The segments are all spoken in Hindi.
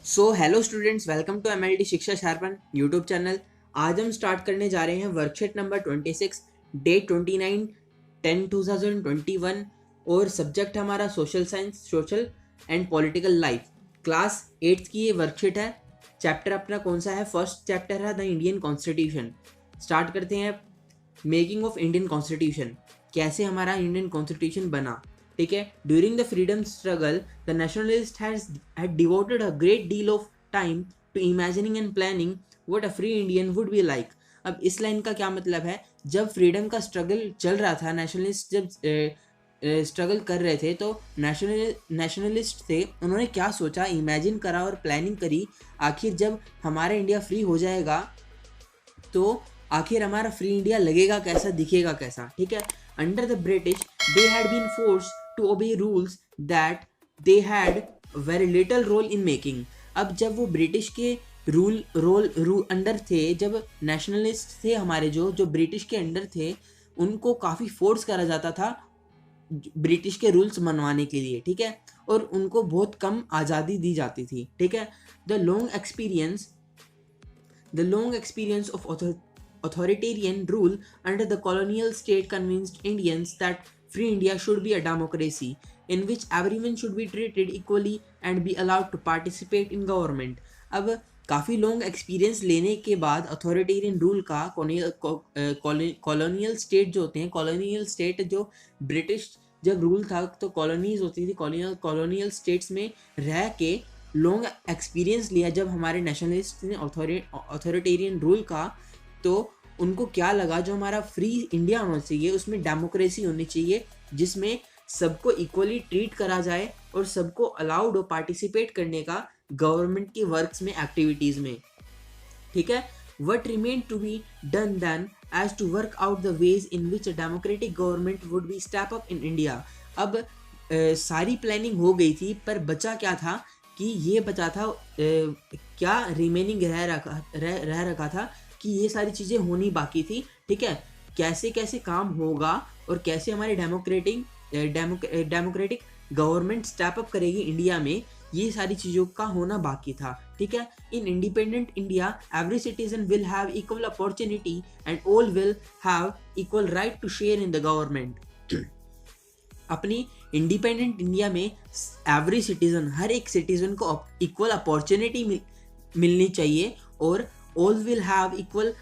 So hello students, welcome to MLT Shiksha Sharpan YouTube channel. आज हम स्टार्ट करने जा रहे हैं वर्कशीट नंबर 26, डेट 29/10/2021 और सब्जेक्ट हमारा social science, social and political life. Class 8th की ये वर्कशीट है। चैप्टर अपना कौन सा है? फर्स्ट चैप्टर है द इंडियन कॉन्स्टिट्यूशन। स्टार्ट करते हैं। मेकिंग ऑफ इंडियन कॉन्स्टिट्यूशन, कैसे हमारा इंडियन कॉन्स्टिट्यूशन बना। ठीक है, during the freedom struggle the nationalist had devoted a great deal of time to imagining and planning what a free Indian would be like। अब इस लाइन का क्या मतलब है? जब फ्रीडम का स्ट्रगल चल रहा था, नेशनलिस्ट जब स्ट्रगल कर रहे थे, तो नेशनलिस्ट थे, उन्होंने क्या सोचा, इमेजिन करा और प्लानिंग करी। आखिर जब हमारा इंडिया फ्री हो जाएगा तो आखिर हमारा फ्री इंडिया लगेगा कैसा, दिखेगा कैसा। ठीक है, under the British they had been force to obey rules that they had very little role in making. अब जब वो ब्रिटिश के रूल अंडर थे, जब नेशनलिस्ट थे हमारे, जो ब्रिटिश के अंडर थे, उनको काफ़ी फोर्स करा जाता था ब्रिटिश के रूल्स मनवाने के लिए। ठीक है, और उनको बहुत कम आज़ादी दी जाती थी। ठीक है, the long experience of authoritarian rule under the colonial state convinced Indians that free India should be a democracy in which everyone should be treated equally and be allowed to participate in government। अब काफ़ी लॉन्ग एक्सपीरियंस लेने के बाद अथॉरिटेरियन रूल का, कॉलोनियल स्टेट जो होते हैं, कॉलोनियल स्टेट जो ब्रिटिश जब रूल था तो कॉलोनीज होती थी, कॉलोनियल स्टेट्स में रह के लॉन्ग एक्सपीरियंस लिया जब हमारे नेशनलिस्ट ने अथॉरिटेरियन रूल का, तो उनको क्या लगा, जो हमारा फ्री इंडिया होना चाहिए उसमें डेमोक्रेसी होनी चाहिए, जिसमें सबको इक्वली ट्रीट करा जाए और सबको अलाउड हो पार्टिसिपेट करने का गवर्नमेंट की वर्क्स में, एक्टिविटीज़ में। ठीक है, what remained to be done then as to work out the ways in which a democratic government would be step up in India। अब सारी प्लानिंग हो गई थी, पर बचा क्या था कि ये बचा था, क्या रिमेनिंग रह रखा था कि ये सारी चीज़ें होनी बाकी थी। ठीक है, कैसे कैसे काम होगा और कैसे हमारी डेमोक्रेटिक गवर्नमेंट स्टेप अप करेगी इंडिया में, ये सारी चीज़ों का होना बाकी था। ठीक है, in independent India every citizen will have equal opportunity and all will have equal right to share in the government. अपनी इंडिपेंडेंट इंडिया में एवरी सिटीजन, हर एक सिटीजन को इक्वल अपॉर्चुनिटी मिलनी चाहिए और all will have equal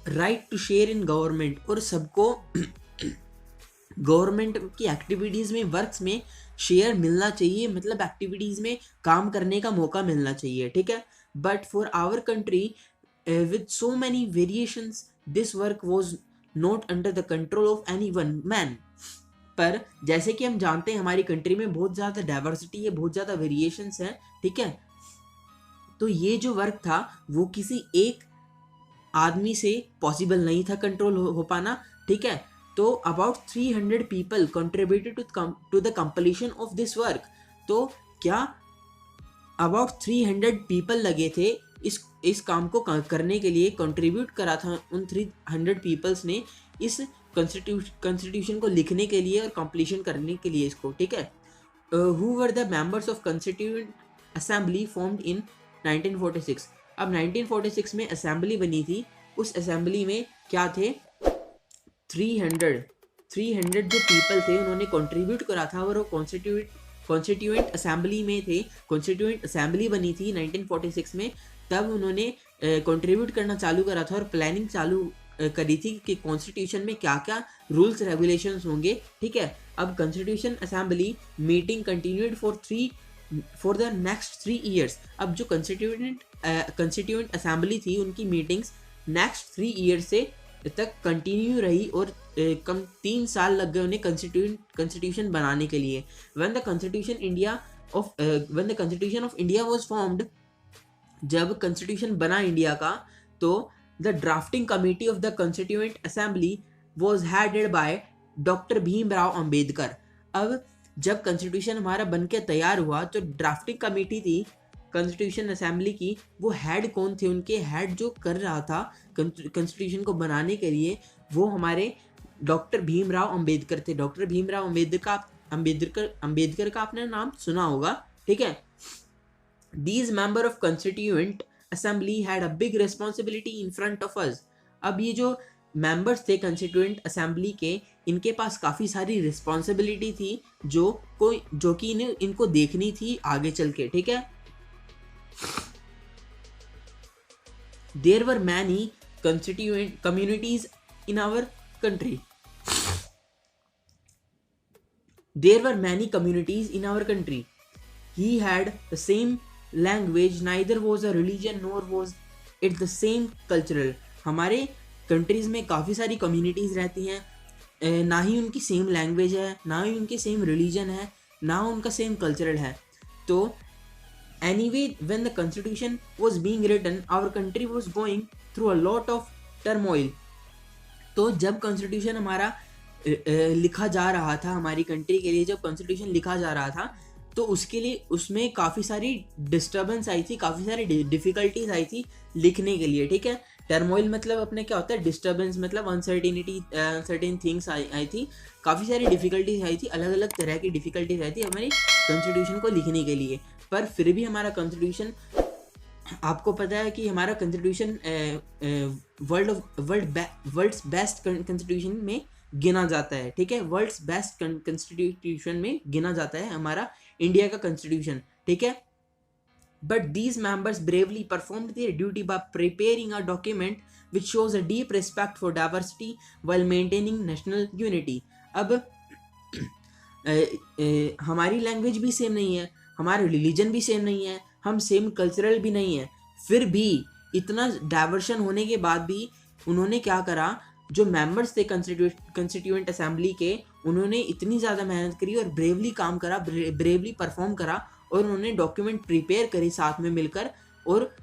right to share in government, और सबको गवर्नमेंट की एक्टिविटीज़ में, वर्क्स में शेयर मिलना चाहिए, मतलब एक्टिविटीज़ में काम करने का मौका मिलना चाहिए। ठीक है, but for our country with so many variations this work was not under the control of any one man. पर जैसे कि हम जानते हैं हमारी कंट्री में बहुत ज़्यादा डाइवर्सिटी है, बहुत ज़्यादा वेरिएशंस हैं। ठीक है, तो ये जो वर्क था वो किसी एक आदमी से पॉसिबल नहीं था कंट्रोल हो पाना। ठीक है, तो about 300 people contributed to the completion of this work. तो क्या अबाउट 300 पीपल लगे थे इस काम को करने के लिए, कंट्रीब्यूट करा था उन 300 पीपल्स ने इस कॉन्स्टिट्यूशन को लिखने के लिए और कंप्लीशन करने के लिए इसको। ठीक है, who were the members of constituent assembly formed in 1946। अब 1946 में असेंबली बनी थी, उस असेंबली में क्या थे, 300 जो पीपल थे उन्होंने कंट्रीब्यूट करा था और वो कॉन्स्टिट्यूएंट असेंबली में थे। कॉन्स्टिट्यूएंट असेंबली बनी थी 1946 में, तब उन्होंने कंट्रीब्यूट करना चालू करा था और प्लानिंग चालू करी थी कि कॉन्स्टिट्यूशन में क्या क्या रूल्स रेगुलेशंस होंगे। ठीक है, अब constitution assembly meeting continued for the next 3 years. अब जो कंस्टिट्यूएंट असेंबली थी उनकी मीटिंग्स नेक्स्ट 3 ईयर्स से तक कंटिन्यू रही और कम 3 साल लग गए उन्हें कॉन्स्टिट्यूशन बनाने के लिए। When the constitution of India was formed, जब कॉन्स्टिट्यूशन बना इंडिया का, तो the drafting committee of the constituent assembly was headed by doctor Bhimrao Ambedkar. अब जब कॉन्स्टिट्यूशन हमारा बन के तैयार हुआ, तो ड्राफ्टिंग कमेटी थी कॉन्स्टिट्यूशन असेंबली की, वो हेड कौन थे, उनके हेड जो कर रहा था कॉन्स्टिट्यूशन को बनाने के लिए, वो हमारे डॉक्टर भीमराव अंबेडकर थे। डॉक्टर भीमराव अंबेडकर का आपने नाम सुना होगा। ठीक है, These member of constituent assembly had a big responsibility in front of us. अब ये जो मेंबर्स थे कंस्टिट्यूएंट असेंबली के, इनके पास काफ़ी सारी रिस्पॉन्सिबिलिटी थी जो कि इनको देखनी थी आगे चल के, ठीक है. There were many constituent communities in our country. There were many communities in our country. He had the same language, neither was a religion nor was it the same cultural. हमारे कंट्रीज़ में काफ़ी सारी कम्युनिटीज़ रहती हैं, ना ही उनकी सेम लैंग्वेज है, ना ही उनके सेम रिलीजन है, ना उनका सेम कल्चरल है. तो anyway, when the constitution was being written, our country was going through a lot of turmoil. तो जब कॉन्स्टिट्यूशन हमारा लिखा जा रहा था, हमारी कंट्री के लिए जब कॉन्स्टिट्यूशन लिखा जा रहा था, तो उसके लिए उसमें काफ़ी सारी डिस्टर्बेंस आई थी, काफ़ी सारी डिफ़िकल्टीज आई थी लिखने के लिए, ठीक है. टर्मोइल मतलब अपने क्या होता है, डिस्टर्बेंस मतलब अनसर्टेन थिंग्स आई थी, काफ़ी सारी डिफ़िकल्टीज आई थी, अलग अलग तरह की डिफ़िकल्टीज आई थी हमारी कॉन्स्टिट्यूशन को लिखने के लिए. पर फिर भी हमारा कॉन्स्टिट्यूशन, आपको पता है कि हमारा कॉन्स्टिट्यूशन वर्ल्ड्स बेस्ट कॉन्स्टिट्यूशन में गिना जाता है, ठीक है. वर्ल्ड्स बेस्ट कॉन्स्टिट्यूशन में गिना जाता है हमारा इंडिया का कॉन्स्टिट्यूशन, ठीक है. But these members bravely performed there duty bye preparing a document which shows a deep respect for diversity while maintaining national unity. अब हमारी लैंग्वेज भी सेम नहीं है, हमारा रिलीजन भी सेम नहीं है, हम सेम कल्चरल भी नहीं है, फिर भी इतना डाइवर्शन होने के बाद भी उन्होंने क्या करा, जो मेंबर्स थे कंस्टिट्यूएंट असेंबली के, उन्होंने इतनी ज़्यादा मेहनत करी और ब्रेवली काम करा, ब्रेवली परफॉर्म करा, और उन्होंने डॉक्यूमेंट प्रिपेयर करी साथ में मिलकर, और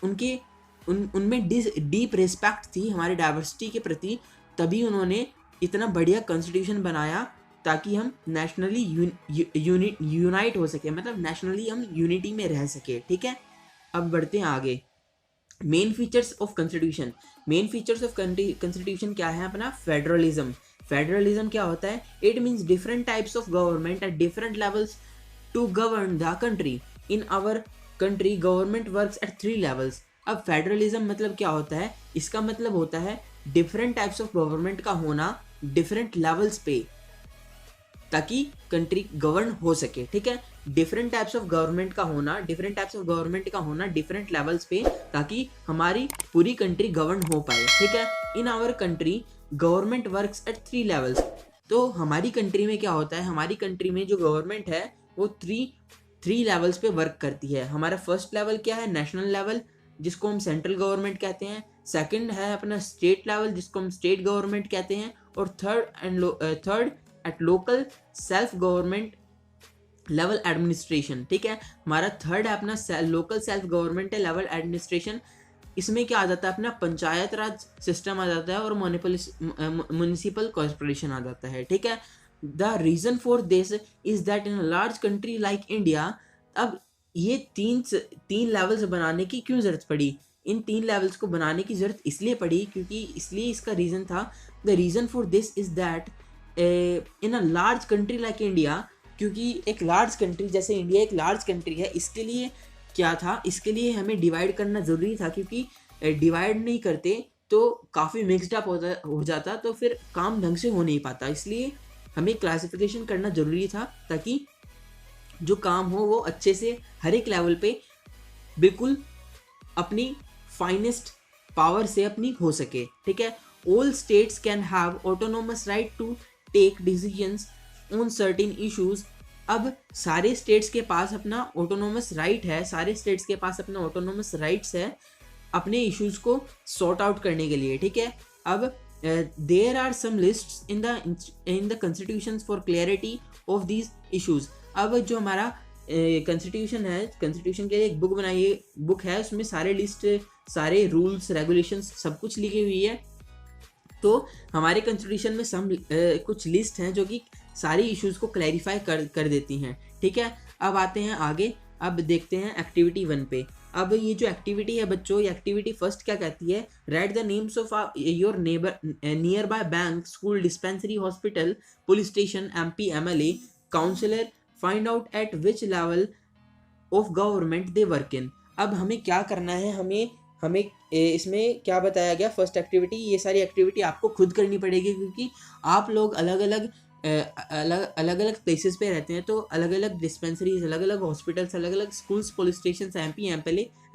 उनमें डीप रिस्पेक्ट थी हमारे डाइवर्सिटी के प्रति, तभी उन्होंने इतना बढ़िया कॉन्स्टिट्यूशन बनाया ताकि हम नेशनली यूनाइट हो सके, मतलब नेशनली हम यूनिटी में रह सके, ठीक है. अब बढ़ते हैं आगे. Main features of constitution. Main features of constitution क्या है अपना? फेडरलिज्म. फेडरलिज्म क्या होता है? It means different types of government at different levels to govern the country. In our country government works at 3 levels. अब फेडरलिज्म मतलब क्या होता है? इसका मतलब होता है डिफरेंट टाइप्स ऑफ गवर्नमेंट का होना डिफरेंट लेवल्स पे, ताकि कंट्री गवर्न हो सके, ठीक है. डिफरेंट टाइप्स ऑफ गवर्नमेंट का होना डिफरेंट लेवल्स पे, ताकि हमारी पूरी कंट्री गवर्न हो पाए, ठीक है. In our country government works at 3 levels. तो हमारी कंट्री में क्या होता है? हमारी कंट्री में जो गवर्नमेंट है वो 3 लेवल्स पे वर्क करती है. हमारा फर्स्ट लेवल क्या है? नेशनल लेवल, जिसको हम सेंट्रल गवर्नमेंट कहते हैं. सेकंड है अपना स्टेट लेवल, जिसको हम स्टेट गवर्नमेंट कहते हैं. और third at local self government level administration, ठीक है. हमारा थर्ड है अपना local self government level administration. इसमें क्या आ जाता है? अपना पंचायत राज सिस्टम आ जाता है और म्युनिसिपल कॉर्पोरेशन आ जाता है, ठीक है. The reason for this is that in a large country like India, अब ये तीन लेवल्स बनाने की क्यों जरूरत पड़ी? इन 3 लेवल्स को बनाने की जरूरत इसलिए पड़ी इसलिए इसका रीज़न था, the reason for this is that in a large country like India, क्योंकि एक लार्ज कंट्री जैसे इंडिया एक लार्ज कंट्री है, इसके लिए क्या था? इसके लिए हमें डिवाइड करना ज़रूरी था, क्योंकि डिवाइड नहीं करते तो काफ़ी मिक्सड अप हो जाता, तो फिर काम ढंग से हो नहीं पाता. इसलिए हमें क्लासिफिकेशन करना ज़रूरी था, ताकि जो काम हो वो अच्छे से हर एक लेवल पे बिल्कुल अपनी फाइनेस्ट पावर से अपनी हो सके, ठीक है. All states can have autonomous right to take decisions on certain issues. अब सारे स्टेट्स के पास अपना ऑटोनोमस राइट है, सारे स्टेट्स के पास अपना ऑटोनोमस राइट्स है अपने इश्यूज को सॉर्ट आउट करने के लिए, ठीक है. अब there are some lists in the constitutions for clarity of these issues. अब जो हमारा कॉन्स्टिट्यूशन है, कॉन्स्टिट्यूशन के लिए एक बुक है, उसमें सारे लिस्ट, सारे रूल्स रेगुलेशंस सब कुछ लिखी हुई है. तो हमारे कॉन्स्टिट्यूशन में कुछ लिस्ट हैं जो कि सारी इश्यूज को क्लैरिफाई कर देती हैं, ठीक है. अब आते हैं आगे. अब देखते हैं एक्टिविटी 1 पे. अब ये जो एक्टिविटी है बच्चों, ये एक्टिविटी फर्स्ट क्या कहती है? Write the names of your nearby bank, school, dispensary, hospital, police station, MP, MLA, councillor. Find out at which level of government they work in. अब हमें क्या करना है, हमें इसमें क्या बताया गया, फर्स्ट एक्टिविटी, ये सारी एक्टिविटी आपको खुद करनी पड़ेगी क्योंकि आप लोग अलग अलग प्लेसेस पे रहते हैं, तो अलग अलग डिस्पेंसरीज, अलग अलग हॉस्पिटल्स, अलग अलग schools, police station, MP,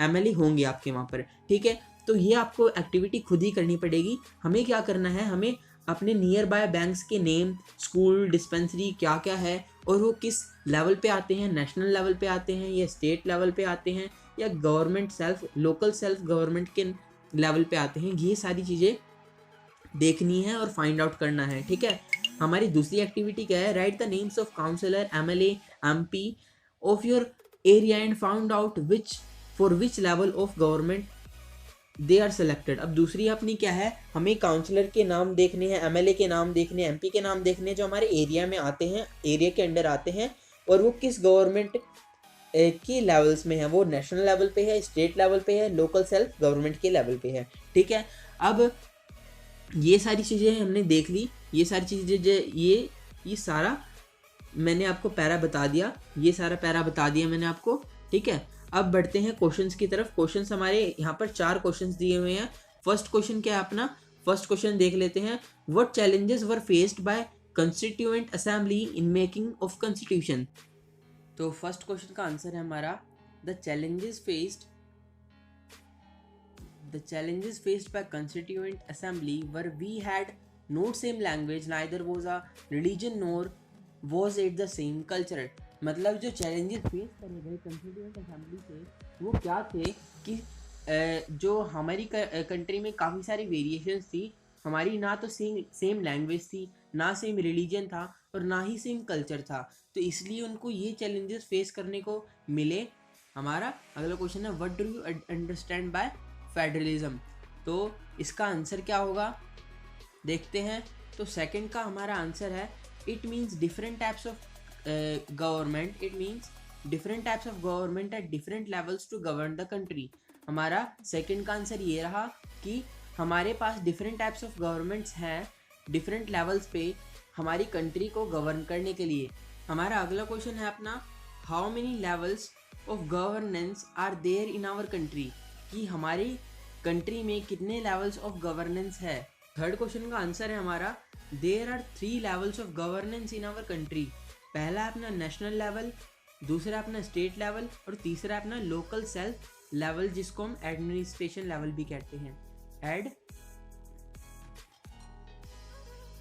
MLA होंगे आपके वहाँ पर, ठीक है। तो ये आपको एक्टिविटी खुद ही करनी पड़ेगी। हमें क्या करना है, हमें अपने नियर बाय बैंक्स के नेम, स्कूल, डिस्पेंसरी क्या क्या है और वो किस लेवल पे आते हैं, नेशनल लेवल पे आते हैं या स्टेट लेवल पे आते हैं या गवर्नमेंट लोकल सेल्फ गवर्नमेंट के लेवल पे आते हैं, ये सारी चीज़ें देखनी है और फाइंड आउट करना है, ठीक है। हमारी दूसरी एक्टिविटी क्या है, write the names of councillor, MLA, MP of your area and found out for which level of government they are selected. अब दूसरी अपनी क्या है, हमें काउंसलर के नाम देखने हैं, MLA के नाम देखने हैं, MP के नाम देखने हैं जो हमारे एरिया में आते हैं, एरिया के अंडर आते हैं और वो किस गवर्नमेंट के लेवल्स में है, वो नेशनल लेवल पे है, स्टेट लेवल पे है, लोकल सेल्फ गवर्नमेंट के लेवल पे है, ठीक है। अब ये सारी चीज़ें हमने देख ली, ये सारी चीज़ें, ये सारा मैंने आपको पैरा बता दिया, ये सारा पैरा बता दिया मैंने आपको, ठीक है। अब बढ़ते हैं क्वेश्चंस की तरफ। क्वेश्चंस हमारे यहाँ पर 4 क्वेश्चंस दिए हुए हैं। फर्स्ट क्वेश्चन क्या है अपना, फर्स्ट क्वेश्चन देख लेते हैं। What challenges were faced by constituent assembly in making of constitution. तो फर्स्ट क्वेश्चन का आंसर है हमारा the challenges faced by constituent assembly were we had no same language, neither was a religion nor was it the same culture। मतलब जो चैलेंजेस फेस करे गए कंस्टिट्यूएंट असेंबली से वो क्या थे कि जो हमारी कंट्री में काफ़ी सारी वेरिएशंस थी, हमारी ना तो सेम लैंग्वेज थी, ना सेम रिलीजन था और ना ही सेम कल्चर था, तो इसलिए उनको ये चैलेंजेस फेस करने को मिले। हमारा अगला क्वेश्चन है what do you understand by federalism. तो इसका आंसर क्या होगा देखते हैं। तो सेकंड का हमारा आंसर है it means different types of government, it means different types of government at different levels to govern the country. हमारा सेकंड का आंसर ये रहा कि हमारे पास डिफरेंट टाइप्स ऑफ गवर्नमेंट्स हैं डिफरेंट लेवल्स पे हमारी कंट्री को गवर्न करने के लिए। हमारा अगला क्वेश्चन है अपना how many levels of governance are there in our country, कि हमारी कंट्री में कितने लेवल्स ऑफ गवर्नेंस है। थर्ड क्वेश्चन का आंसर है हमारा there are 3 levels of governance in our country. पहला है अपना नेशनल लेवल, दूसरा अपना स्टेट लेवल और तीसरा अपना लोकल सेल्फ लेवल जिसको हम एडमिनिस्ट्रेशन लेवल भी कहते हैं,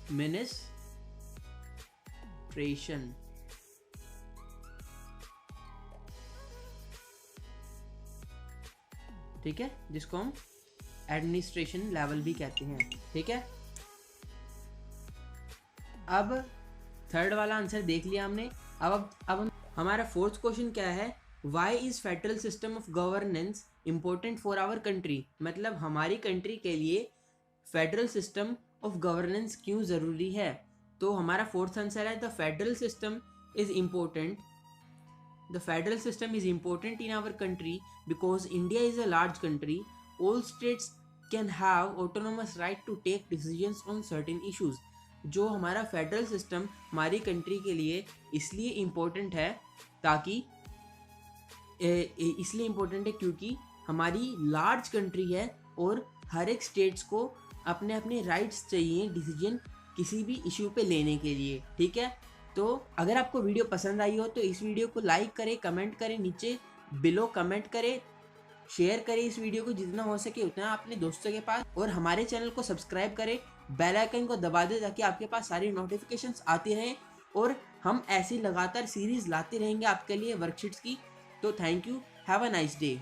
एडमिनिस्ट्रेशन। ठीक है, जिसको हम एडमिनिस्ट्रेशन लेवल भी कहते हैं, ठीक है। अब थर्ड वाला आंसर देख लिया हमने। अब हमारा फोर्थ क्वेश्चन क्या है, why is federal system of governance important for our country. मतलब हमारी कंट्री के लिए फेडरल सिस्टम ऑफ गवर्नेंस क्यों ज़रूरी है। तो हमारा फोर्थ आंसर है the federal system is important in our country because India is a large country. All states can have autonomous right to take decisions on certain issues। जो हमारा फेडरल सिस्टम हमारी कंट्री के लिए इसलिए इम्पोर्टेंट है क्योंकि हमारी लार्ज कंट्री है और हर एक स्टेट्स को अपने अपने राइट्स चाहिए डिसीजन किसी भी इशू पे लेने के लिए, ठीक है। तो अगर आपको वीडियो पसंद आई हो तो इस वीडियो को लाइक करें, कमेंट करें, नीचे बिलो कमेंट करें, शेयर करें इस वीडियो को जितना हो सके उतना अपने दोस्तों के पास, और हमारे चैनल को सब्सक्राइब करें, बेल आइकन को दबा दें ताकि आपके पास सारी नोटिफिकेशंस आती रहें और हम ऐसी लगातार सीरीज़ लाते रहेंगे आपके लिए वर्कशीट्स की। तो thank you, have a nice day.